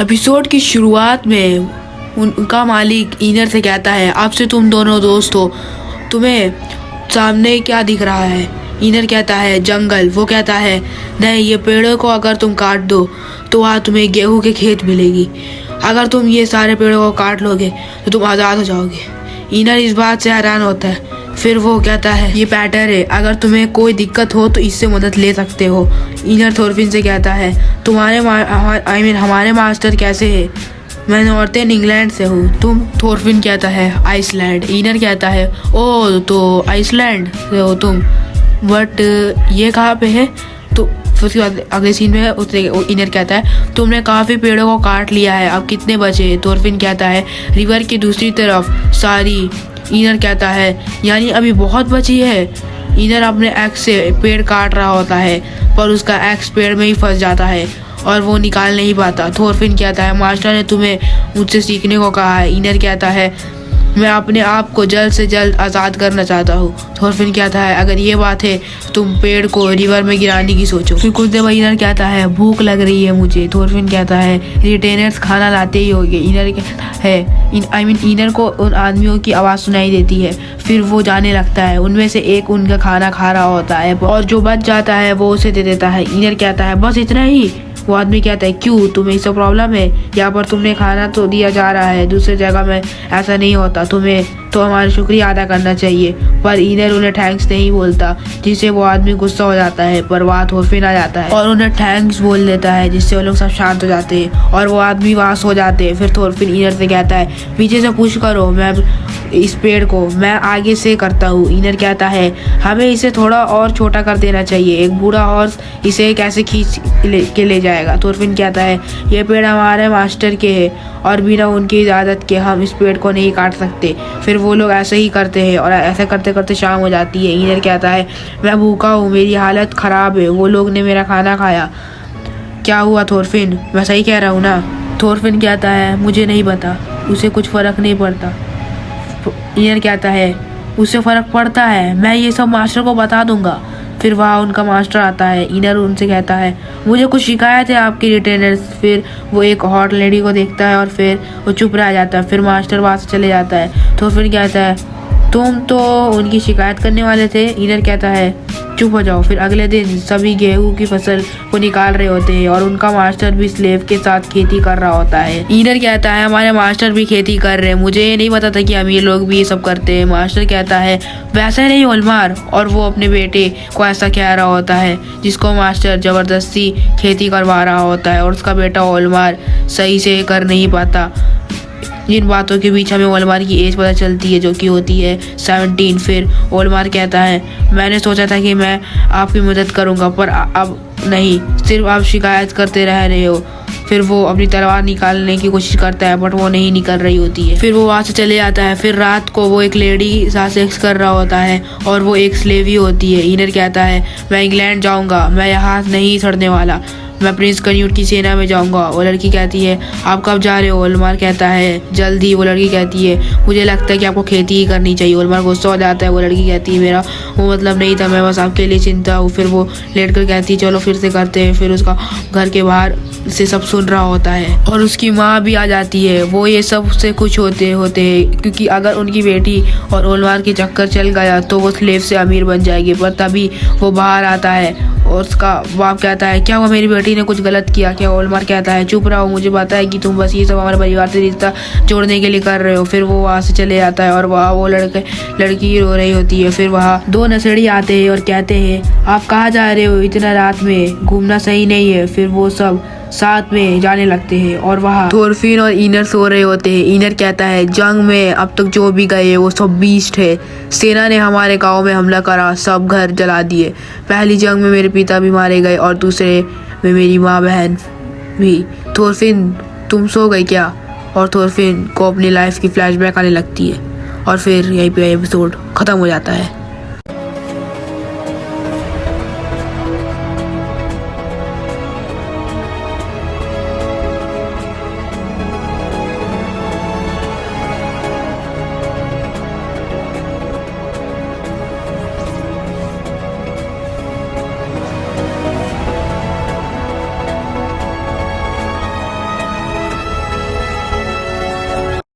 Episode की शुरुआत में उनका मालिक ईनर से कहता है, अब से तुम दोनों दोस्त हो, तुम्हें सामने क्या दिख रहा है? ईनर कहता है जंगल। वो कहता है नहीं, ये पेड़ों को अगर तुम काट दो तो वहाँ तुम्हें गेहूं के खेत मिलेगी। अगर तुम ये सारे पेड़ों को काट लोगे तो तुम आज़ाद हो जाओगे। ईनर इस बात से हैरान होता है। फिर वो कहता है ये पैटर्न है, अगर तुम्हें कोई दिक्कत हो तो इससे मदद ले सकते हो। ईनर थोरफिन से कहता है हमारे मास्टर कैसे है? मैं नॉर्थन इंग्लैंड से हूँ। तुम? थोरफिन कहता है आइसलैंड। ईनर कहता है ओह, तो आइसलैंड से हो तुम, बट ये कहाँ पे है? तो फिर उसके बाद अगले सीन में ईनर कहता है तुमने काफ़ी पेड़ों को काट लिया है, अब कितने बचे? थोरफिन कहता है रिवर की दूसरी तरफ सारी। ईनर कहता है यानी अभी बहुत बची है। ईनर अपने एक्स से पेड़ काट रहा होता है पर उसका एक्स पेड़ में ही फंस जाता है और वो निकाल नहीं पाता। थोरफिन कहता है मास्टर ने तुम्हें मुझसे सीखने को कहा है। ईनर कहता है मैं अपने आप को जल्द से जल्द आज़ाद करना चाहता हूँ। थोरफिन कहता है अगर ये बात है तुम पेड़ को रिवर में गिराने की सोचो। फिर कुछ देर बाद ईनर कहता है भूख लग रही है मुझे। थोरफिन कहता है रिटेनर्स खाना लाते ही होंगे। ईनर कहता है ईनर को उन आदमियों की आवाज़ सुनाई देती है। फिर वो जाने लगता है। उनमें से एक उनका खाना खा रहा होता है और जो बच जाता है वो उसे दे देता है। ईनर कहता है बस इतना ही? वो आदमी कहता है क्यों, तुम्हें इससे प्रॉब्लम है? यहाँ पर तुमने खाना तो दिया जा रहा है, दूसरी जगह में ऐसा नहीं होता, तुम्हें तो हमारा शुक्रिया अदा करना चाहिए। पर ईनर उन्हें थैंक्स नहीं बोलता, जिससे वो आदमी गुस्सा हो जाता है। पर वहाँ थोरफिन आ जाता है और उन्हें थैंक्स बोल देता है, जिससे वो लोग सब शांत हो जाते हैं और वो आदमी वहाँ सो जाते हैं। फिर थोरफिन ईनर से कहता है पीछे से पुश करो, मैं इस पेड़ को मैं आगे से करता हूँ। ईनर कहता है हमें इसे थोड़ा और छोटा कर देना चाहिए, एक बूढ़ा हॉर्स इसे कैसे खींच के ले जाएगा। थोरफिन कहता है ये पेड़ हमारे मास्टर के है और बिना उनकी इजाज़त के हम इस पेड़ को नहीं काट सकते। फिर वो लोग ऐसे ही करते हैं और ऐसे करते करते शाम हो जाती है। ईनर कहता है मैं भूखा हूँ, मेरी हालत ख़राब है, वो लोग ने मेरा खाना खाया। क्या हुआ थोरफिन, मैं सही कह रहा हूँ ना? थोरफिन कहता है मुझे नहीं पता, उसे कुछ फ़र्क नहीं पड़ता। ईनर कहता है उससे फ़र्क पड़ता है, मैं ये सब मास्टर को बता दूंगा। फिर वहाँ उनका मास्टर आता है। ईनर उनसे कहता है मुझे कुछ शिकायत है आपकी रिटेनर्स। फिर वो एक हॉट लेडी को देखता है और फिर वो चुप रह जाता है। फिर मास्टर वहाँ से चले जाता है। तो फिर कहता है तुम तो उनकी शिकायत करने वाले थे। ईनर कहता है चुप हो जाओ। फिर अगले दिन सभी गेहूं की फसल को निकाल रहे होते हैं और उनका मास्टर भी स्लेव के साथ खेती कर रहा होता है। ईनर कहता है हमारे मास्टर भी खेती कर रहे हैं, मुझे ये नहीं पता था कि अमीर लोग भी ये सब करते हैं। मास्टर कहता है वैसे नहीं ओलमार, और वो अपने बेटे को ऐसा कह रहा होता है जिसको मास्टर ज़बरदस्ती खेती करवा रहा होता है और उसका बेटा ओलमार सही से कर नहीं पाता। जिन बातों के बीच हमें ओलमार की एज पता चलती है, जो कि होती है 17। फिर ओलमार कहता है मैंने सोचा था कि मैं आपकी मदद करूंगा पर अब नहीं, सिर्फ आप शिकायत करते रह रहे हो। फिर वो अपनी तलवार निकालने की कोशिश करता है बट वो नहीं निकल रही होती है। फिर वो वहाँ से चले जाता है। फिर रात को वो एक लेडी के साथ सेक्स कर रहा होता है और वो एक स्लेवी होती है। ईनर कहता है मैं इंग्लैंड जाऊँगा, मैं यहाँ नहीं छोड़ने वाला, मैं प्रिंस कन्यूट की सेना में जाऊंगा। वो लड़की कहती है आप कब जा रहे हो? ओलमार कहता है जल्दी। वो लड़की कहती है मुझे लगता है कि आपको खेती ही करनी चाहिए। ओलमार गुस्सा हो जाता है। वो लड़की कहती है मेरा वो मतलब नहीं था, मैं बस आपके लिए चिंता हूँ। फिर वो लेट कर कहती है चलो फिर से करते हैं। फिर उसका घर के बाहर से सब सुन रहा होता है और उसकी माँ भी आ जाती है। वो ये सब से खुश होते हैं क्योंकि अगर उनकी बेटी और ओलमार के चक्कर चल गया तो वो स्लेव से अमीर बन जाएगी। पर तभी वो बाहर आता है और उसका बाप कहता है क्या हुआ, मेरी बेटी ने कुछ गलत किया क्या? ओलमार कहता है चुप रहो, मुझे पता है कि तुम बस ये सब हमारे परिवार से रिश्ता जोड़ने के लिए कर रहे हो। फिर वो वहाँ से चले जाता है और वहाँ वो लड़की रो रही होती है। फिर वहाँ दो नशेड़ी आते हैं और कहते हैं आप कहाँ जा रहे हो, इतना रात में घूमना सही नहीं है। फिर वो सब साथ में जाने लगते हैं और वहाँ थोरफिन और ईनर सो रहे होते हैं। ईनर कहता है जंग में अब तक जो भी गए वो सब बीस्ट है, सेना ने हमारे गांव में हमला करा, सब घर जला दिए। पहली जंग में मेरे पिता भी मारे गए और दूसरे में मेरी माँ बहन भी। थोरफिन तुम सो गई क्या? और थोरफिन को अपनी लाइफ की फ्लैशबैक आने लगती है और फिर यहीं पे एपिसोड ख़त्म हो जाता है।